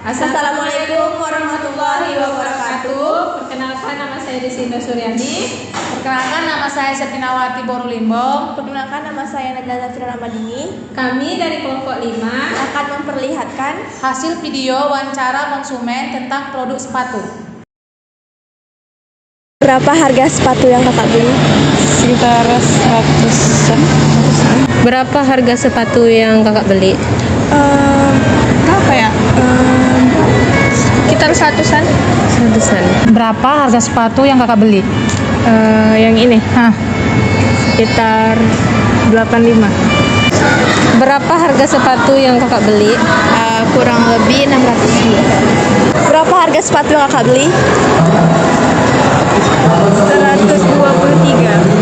Assalamualaikum warahmatullahi wabarakatuh. Perkenalkan, nama saya Desinda Suryani. Perkenalkan, nama saya Septinawati Borulimbong. Perkenalkan, nama saya Najla Zafira Ramadini. Kami dari kelompok 5 akan memperlihatkan hasil video wawancara konsumen tentang produk sepatu. Berapa harga sepatu yang kakak beli? Sekitar 100-an. Berapa harga sepatu yang kakak beli? Berapa ya? Sekitar 100-an. 100-an. Berapa harga sepatu yang kakak beli? Yang ini Hah. sekitar 85. Berapa harga sepatu yang kakak beli? Kurang lebih 600. Berapa harga sepatu yang kakak beli?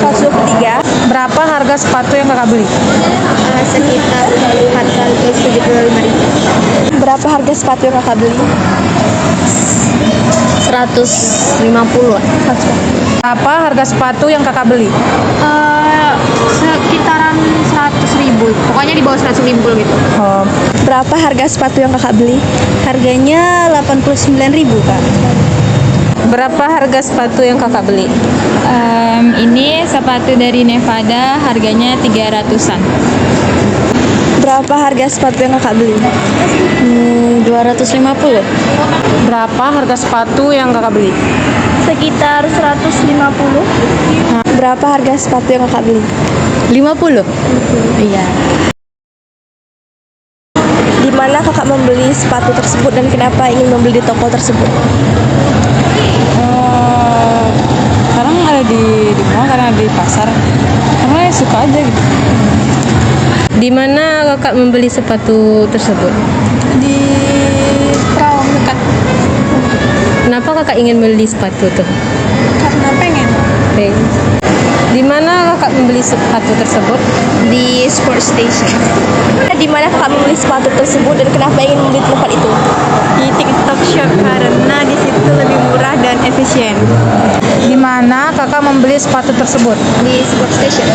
123. Berapa harga sepatu yang kakak beli? Sekitar 475.000. Berapa harga sepatu yang kakak beli? 150. Berapa harga sepatu yang kakak beli? Sekitaran 100.000. Pokoknya di bawah 100.000 gitu. Berapa harga sepatu yang kakak beli? Harganya 89.000, Kak. Berapa harga sepatu yang kakak beli? Ini sepatu dari Nevada, harganya 300-an. Berapa harga sepatu yang kakak beli? 250. Berapa harga sepatu yang kakak beli? Sekitar 150. Berapa harga sepatu yang kakak beli? 50. Iya. Di mana kakak membeli sepatu tersebut dan kenapa ingin membeli di toko tersebut? Sekarang ada di mall, karena di pasar. Karena suka aja gitu. Di mana kakak membeli sepatu tersebut? Di Perawang dekat. Kenapa kakak ingin membeli sepatu tuh? Karena pengen. Di mana kakak membeli sepatu tersebut? Di Sport Station. Di mana kakak membeli sepatu tersebut dan kenapa ingin membeli di tempat itu? Di TikTok Shop, karena di situ lebih murah dan efisien. Di mana kakak membeli sepatu tersebut? Di Sport Station.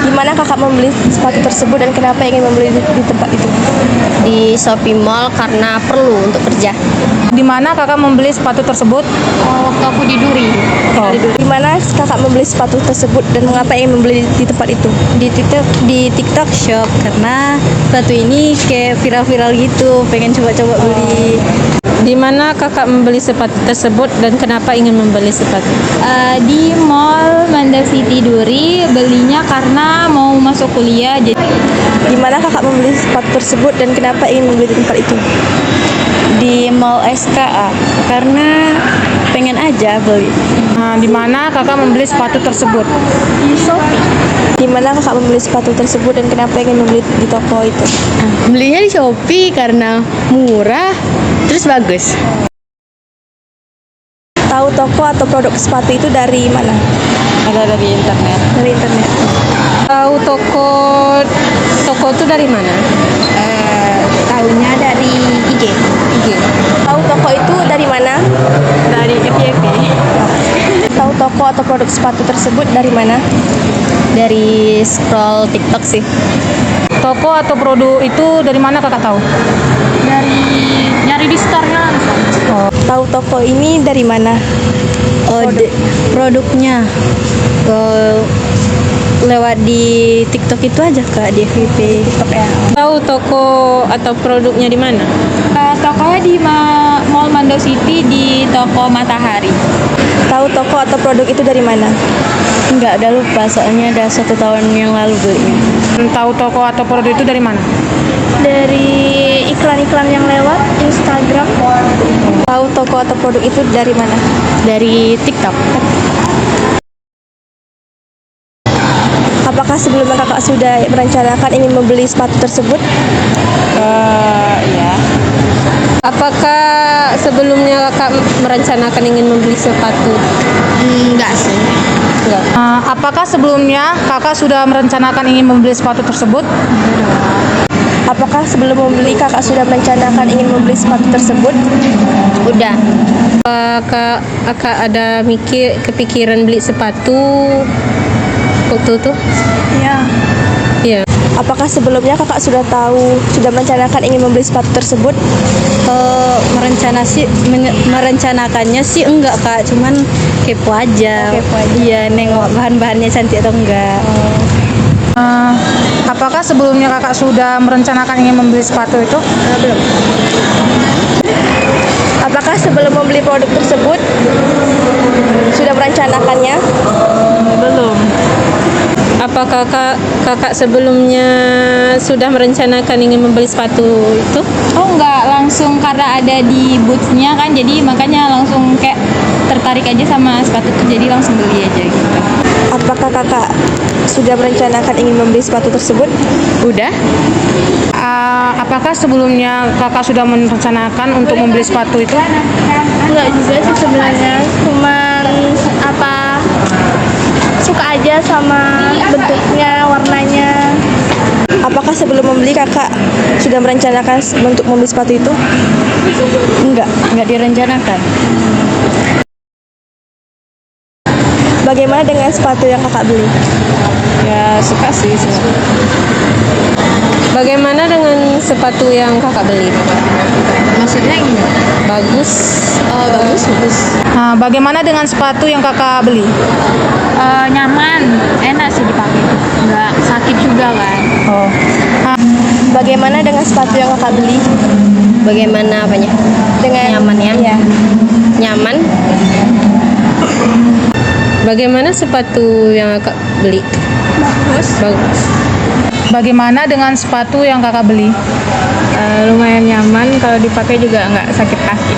Di mana kakak membeli sepatu tersebut dan kenapa ingin membeli di tempat itu? Di Shopee Mall, karena perlu untuk kerja. Di mana kakak membeli sepatu tersebut? Waktu aku di Duri. Di mana kakak membeli sepatu tersebut dan mengapa ingin membeli di tempat itu? Di TikTok Shop, karena sepatu ini kayak viral-viral gitu, pengen coba-coba beli. Di mana kakak membeli sepatu tersebut dan kenapa ingin membeli sepatu? Di Mall Manda City Duri, belinya karena mau masuk kuliah. Jadi Di mana kakak membeli sepatu tersebut dan kenapa ingin membeli di tempat itu? di Mall SKA, karena pengen aja beli. Di mana kakak membeli sepatu tersebut? Di Shopee. Di mana kakak membeli sepatu tersebut dan kenapa ingin membeli di toko itu? Belinya di Shopee karena murah, terus bagus. Tahu toko atau produk sepatu itu dari mana? Ada dari internet. Dari internet. Tahu toko itu dari mana? Tahunya dari IG. Tahu toko itu dari mana? Dari FYP. Tahu toko atau produk sepatu tersebut dari mana? Dari scroll TikTok sih. Toko atau produk itu dari mana kakak tahu? Dari nyari di store-nya langsung. Tahu toko ini dari mana? Produknya lewat di TikTok itu aja, Kak, di FYP. Tahu toko atau produknya di mana? Tokonya di Mall Mando City, di toko Matahari. Tahu toko atau produk itu dari mana? Enggak, udah lupa, soalnya udah 1 tahun yang lalu belinya. Tahu toko atau produk itu dari mana? Dari iklan-iklan yang lewat Instagram. Tahu toko atau produk itu dari mana? Dari TikTok. Apakah sebelumnya kakak sudah merencanakan ingin membeli sepatu tersebut? Iya. Apakah sebelumnya kakak merencanakan ingin membeli sepatu? Enggak sih. Enggak. Apakah sebelumnya kakak sudah merencanakan ingin membeli sepatu tersebut? Apakah sebelum membeli kakak sudah merencanakan ingin membeli sepatu tersebut? Udah. Kakak ada kepikiran beli sepatu waktu itu? Iya. Iya. Apakah sebelumnya kakak sudah merencanakan ingin membeli sepatu tersebut? Merencanakannya sih enggak kak, cuman kepo aja. Oh, kepo aja. Iya, nengok bahan-bahannya cantik atau enggak. Apakah sebelumnya kakak sudah merencanakan ingin membeli sepatu itu? Belum. Apakah sebelum membeli produk tersebut sudah merencanakannya? Belum. Apakah kakak sebelumnya sudah merencanakan ingin membeli sepatu itu? Oh enggak, langsung karena ada di boothnya kan, jadi makanya langsung kayak tertarik aja sama sepatu itu, jadi langsung beli aja gitu. Apakah kakak sudah merencanakan ingin membeli sepatu tersebut? Udah. Apakah sebelumnya kakak sudah merencanakan untuk membeli sepatu itu? Enggak juga sih sebenarnya, cuman suka aja sama bentuknya, warnanya. Apakah sebelum membeli kakak sudah merencanakan untuk membeli sepatu itu? Enggak direncanakan. Bagaimana dengan sepatu yang kakak beli? Ya suka sih. Bagaimana dengan sepatu yang kakak beli? Maksudnya ini? Bagus. Bagus. Bagaimana dengan sepatu yang kakak beli? Nyaman, enak sih dipakai. Enggak sakit juga kan. Oh. Bagaimana dengan sepatu yang kakak beli? Bagaimana apanya? Dengan Nyamannya? Iya. Nyaman. Bagaimana sepatu yang kakak beli? Bagus. Bagaimana dengan sepatu yang kakak beli? Lumayan nyaman, kalau dipakai juga nggak sakit kaki.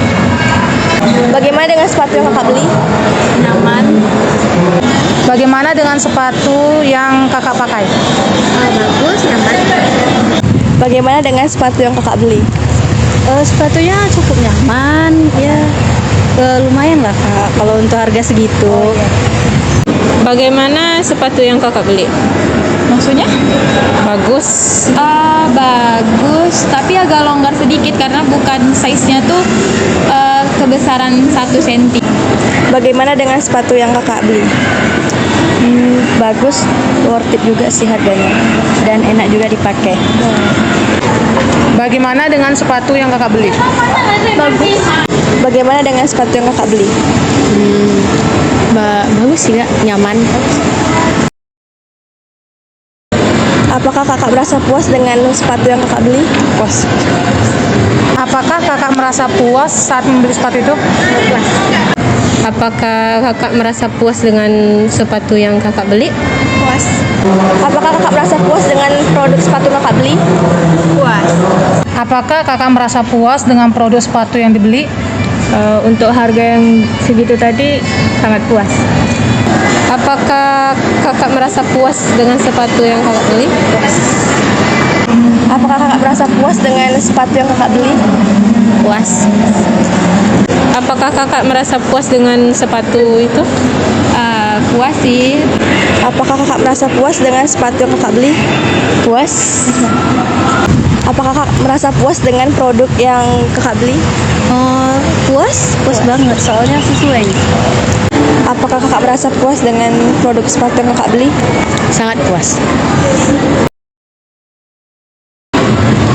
Bagaimana dengan sepatu yang kakak beli? Nyaman. Bagaimana dengan sepatu yang kakak pakai? Bagus, nyaman. Bagaimana dengan sepatu yang kakak beli? Sepatunya cukup nyaman, ya. Lumayan lah kak, kalau untuk harga segitu. Bagaimana sepatu yang kakak beli? Maksudnya? Bagus. Bagus, tapi agak longgar sedikit karena bukan size-nya tuh kebesaran 1 cm. Bagaimana dengan sepatu yang kakak beli? Bagus, worth it juga sih harganya, dan enak juga dipakai. Bagaimana dengan sepatu yang kakak beli? Bagus. Bagaimana dengan sepatu yang kakak beli? Bagus sih kak, nyaman. Apakah kakak merasa puas dengan sepatu yang kakak beli? Puas. Apakah kakak merasa puas saat membeli sepatu itu? Apakah kakak merasa puas dengan sepatu yang kakak beli? Puas. Apakah kakak merasa puas dengan produk sepatu yang kakak beli? Puas. Apakah kakak merasa puas dengan produk sepatu yang dibeli? Untuk harga yang segitu tadi sangat puas. Apakah kakak merasa puas dengan sepatu yang kakak beli? Apakah kakak merasa puas dengan sepatu yang kakak beli? Puas. Apakah kakak merasa puas dengan sepatu itu? Puas sih. Apakah kakak merasa puas dengan sepatu yang kakak beli? Puas. Apakah kakak merasa puas dengan produk yang kakak beli? Puas banget, soalnya sesuai. Apakah kakak merasa puas dengan produk sepatu yang kakak beli? Sangat puas.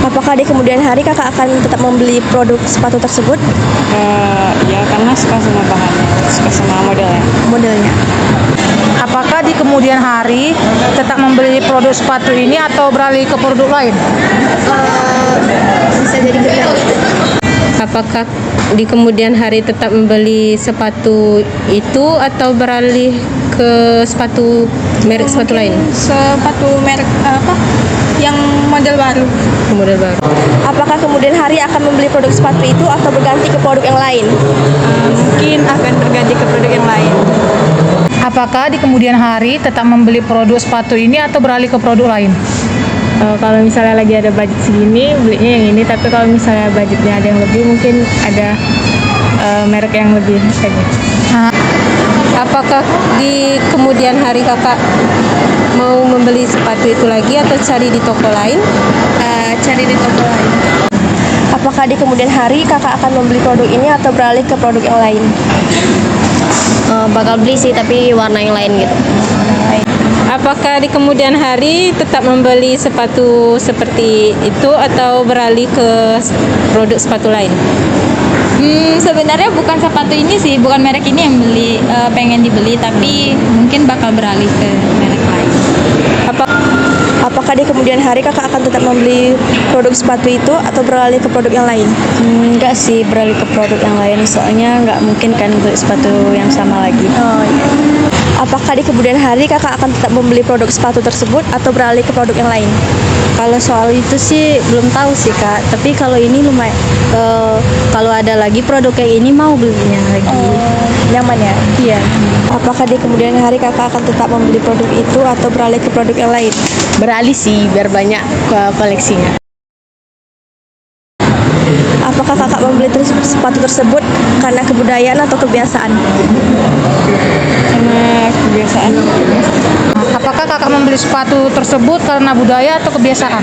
Apakah di kemudian hari kakak akan tetap membeli produk sepatu tersebut? Ya karena suka sama bahannya, suka sama Modelnya. Apakah di kemudian hari tetap membeli produk sepatu ini atau beralih ke produk lain? Bisa jadi Apakah di kemudian hari tetap membeli sepatu itu atau beralih ke merek sepatu lain? sepatu merek yang model baru. Model baru. Apakah kemudian hari akan membeli produk sepatu itu atau berganti ke produk yang lain? Mungkin akan berganti ke produk yang lain. Apakah di kemudian hari tetap membeli produk sepatu ini atau beralih ke produk lain? Kalau misalnya lagi ada budget segini, belinya yang ini. Tapi kalau misalnya budgetnya ada yang lebih, mungkin ada merek yang lebih saja. Apakah di kemudian hari kakak mau membeli sepatu itu lagi atau cari di toko lain? Cari di toko lain. Apakah di kemudian hari kakak akan membeli produk ini atau beralih ke produk yang lain? Bakal beli sih, tapi warna yang lain gitu. Apakah di kemudian hari tetap membeli sepatu seperti itu atau beralih ke produk sepatu lain? Sebenarnya bukan sepatu ini sih, bukan merek ini yang pengen dibeli, tapi mungkin bakal beralih ke merek lain. Apakah di kemudian hari kakak akan tetap membeli produk sepatu itu atau beralih ke produk yang lain? Enggak sih, beralih ke produk yang lain, soalnya nggak mungkin kan beli sepatu yang sama lagi. Oh iya. Apakah di kemudian hari kakak akan tetap membeli produk sepatu tersebut atau beralih ke produk yang lain? Kalau soal itu sih belum tahu sih kak, tapi kalau ini lumayan, kalau ada lagi produk kayak ini mau belinya lagi. Nyaman ya? Iya. Apakah di kemudian hari kakak akan tetap membeli produk itu atau beralih ke produk yang lain? Beralih sih biar banyak koleksinya. Apakah kakak membeli sepatu tersebut karena kebudayaan atau kebiasaan? Karena kebiasaan. Apakah kakak membeli sepatu tersebut karena budaya atau kebiasaan?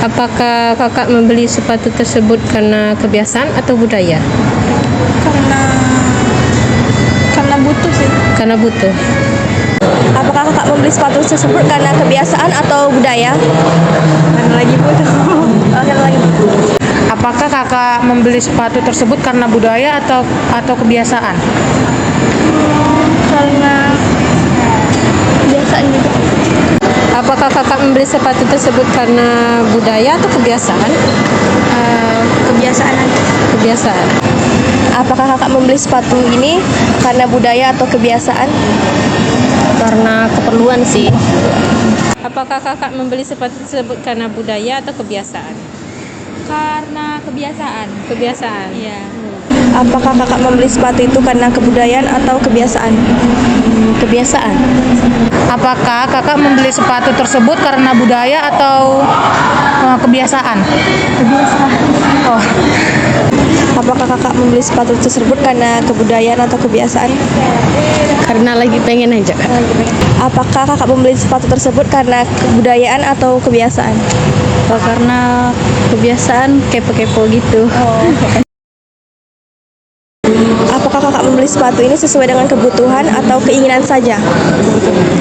Apakah kakak membeli sepatu tersebut karena kebiasaan atau budaya? Karena butuh sih. Karena butuh. Apakah kakak membeli sepatu tersebut karena kebiasaan atau budaya? Karena lagi butuh. Karena lagi butuh. Apakah kakak membeli sepatu tersebut karena budaya atau kebiasaan? Karena kebiasaan juga. Apakah kakak membeli sepatu tersebut karena budaya atau kebiasaan? Kebiasaan aja. Kebiasaan. Apakah kakak membeli sepatu ini karena budaya atau kebiasaan? Karena keperluan sih. Apakah kakak membeli sepatu tersebut karena budaya atau kebiasaan? Karena kebiasaan. Kebiasaan. Iya. Apakah kakak membeli sepatu itu karena kebudayaan atau kebiasaan? Kebiasaan. Apakah kakak membeli sepatu tersebut karena budaya atau kebiasaan? Kebiasaan. Oh. Apakah kakak membeli sepatu tersebut karena kebudayaan atau kebiasaan? Karena lagi pengen aja. Apakah kakak membeli sepatu tersebut karena kebudayaan atau kebiasaan? Karena kebiasaan kepo-kepo gitu. Apakah kakak membeli sepatu ini sesuai dengan kebutuhan atau keinginan saja?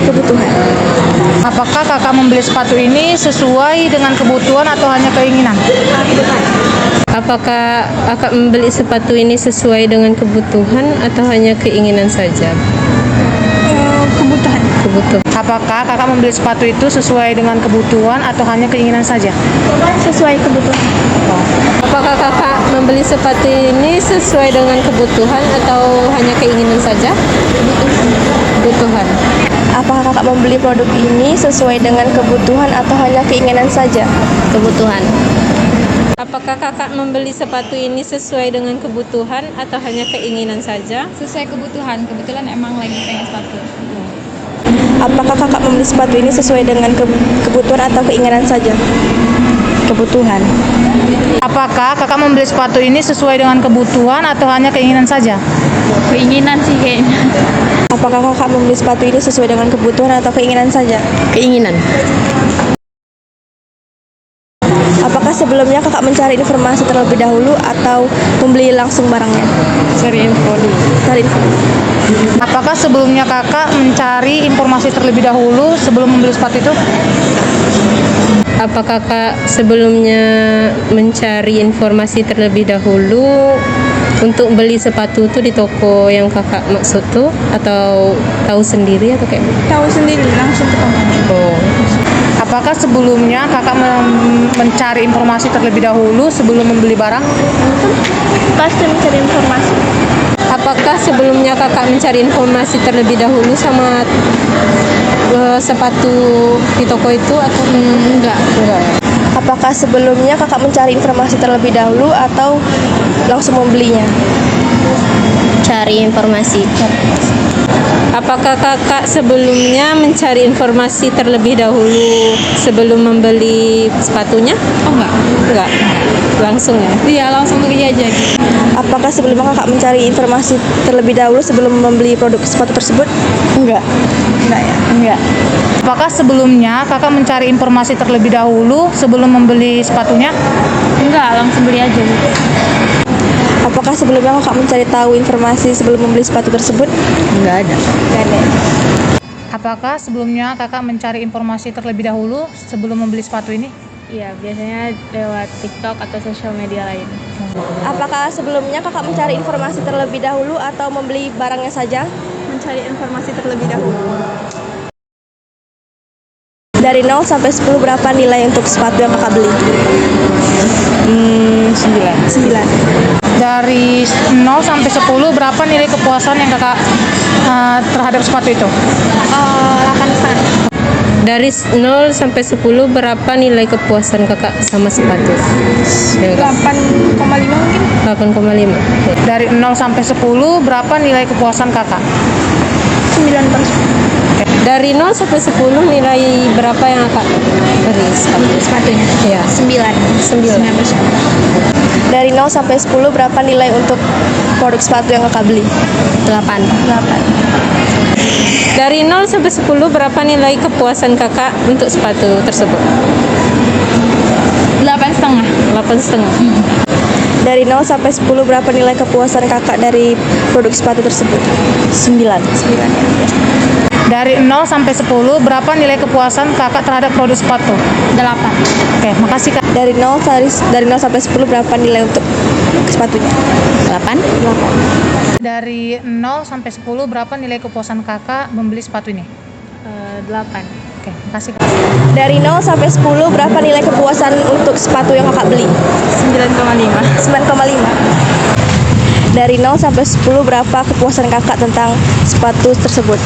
Kebutuhan. Apakah kakak membeli sepatu ini sesuai dengan kebutuhan atau hanya keinginan? Apakah kakak membeli sepatu ini sesuai dengan kebutuhan atau hanya keinginan saja? Kebutuhan. Kebutuhan. Apakah kakak membeli sepatu itu sesuai dengan kebutuhan atau hanya keinginan saja? Sesuai kebutuhan. Apakah kakak membeli sepatu ini sesuai dengan kebutuhan atau hanya keinginan saja? Kebutuhan. Apakah kakak membeli produk ini sesuai dengan kebutuhan atau hanya keinginan saja? Kebutuhan. Apakah kakak membeli sepatu ini sesuai dengan kebutuhan atau hanya keinginan saja? Sesuai kebutuhan. Kebetulan emang lagi pengen sepatu. Apakah kakak membeli sepatu ini sesuai dengan kebutuhan atau keinginan saja? Kebutuhan. Apakah kakak membeli sepatu ini sesuai dengan kebutuhan atau hanya keinginan saja? Keinginan sih kayaknya. Apakah kakak membeli sepatu ini sesuai dengan kebutuhan atau keinginan saja? Keinginan. Apakah sebelumnya kakak mencari informasi terlebih dahulu atau membeli langsung barangnya? Cari info dulu. Cari info. Apakah sebelumnya kakak mencari informasi terlebih dahulu sebelum membeli sepatu itu? Apakah kakak sebelumnya mencari informasi terlebih dahulu untuk beli sepatu itu di toko yang kakak maksud tuh, atau tahu sendiri atau kayak? Tahu sendiri langsung ketemu. Oh. Apakah sebelumnya kakak mencari informasi terlebih dahulu sebelum membeli barang? Pasti mencari informasi. Apakah sebelumnya kakak mencari informasi terlebih dahulu sama sepatu di toko itu atau enggak? Apakah sebelumnya kakak mencari informasi terlebih dahulu atau langsung membelinya? Cari informasi. Apakah kakak sebelumnya mencari informasi terlebih dahulu sebelum membeli sepatunya? Oh enggak. Enggak. Langsung ya? Iya, langsung beli aja gitu. Apakah sebelumnya kakak mencari informasi terlebih dahulu sebelum membeli produk sepatu tersebut? Enggak. Enggak ya? Enggak. Apakah sebelumnya kakak mencari informasi terlebih dahulu sebelum membeli sepatunya? Enggak, langsung beli aja gitu. Apakah sebelumnya kakak mencari tahu informasi sebelum membeli sepatu tersebut? Nggak ada. Nggak ada. Apakah sebelumnya kakak mencari informasi terlebih dahulu sebelum membeli sepatu ini? Iya, biasanya lewat TikTok atau sosial media lain. Apakah sebelumnya kakak mencari informasi terlebih dahulu atau membeli barangnya saja? Mencari informasi terlebih dahulu. Dari 0 sampai 10 berapa nilai untuk sepatu yang kakak beli? 9. Dari 0 sampai 10 berapa nilai kepuasan yang kakak terhadap sepatu itu? 8,5. Dari 0 sampai 10 berapa nilai kepuasan kakak sama sepatu? 8,5 mungkin? 8,5. Dari 0 sampai 10 berapa nilai kepuasan kakak? 9%. Dari 0 sampai 10 nilai berapa yang kakak beri Sepatunya. Iya. 9. 9. Dari 0 sampai 10 berapa nilai untuk produk sepatu yang kakak beli? 8. 8. Dari 0 sampai 10 berapa nilai kepuasan kakak untuk sepatu tersebut? 8,5. 8,5. Dari 0 sampai 10 berapa nilai kepuasan kakak dari produk sepatu tersebut? 9. 9 ya. Dari 0 sampai 10 berapa nilai kepuasan kakak terhadap produk sepatu? 8. Oke, makasih kak. Dari 0 sampai 10 berapa nilai untuk sepatunya? 8. 8. Dari 0 sampai 10 berapa nilai kepuasan kakak membeli sepatu ini? 8. Oke, makasih kak. Dari 0 sampai 10 berapa nilai kepuasan untuk sepatu yang kakak beli? 9,5. 9,5. Dari 0 sampai 10 berapa kepuasan kakak tentang sepatu tersebut?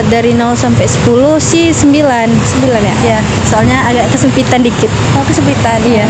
Dari 0 sampai 10 sih 9. 9 ya? Ya, soalnya agak kesempitan dikit. Oh, kesulitan. Iya.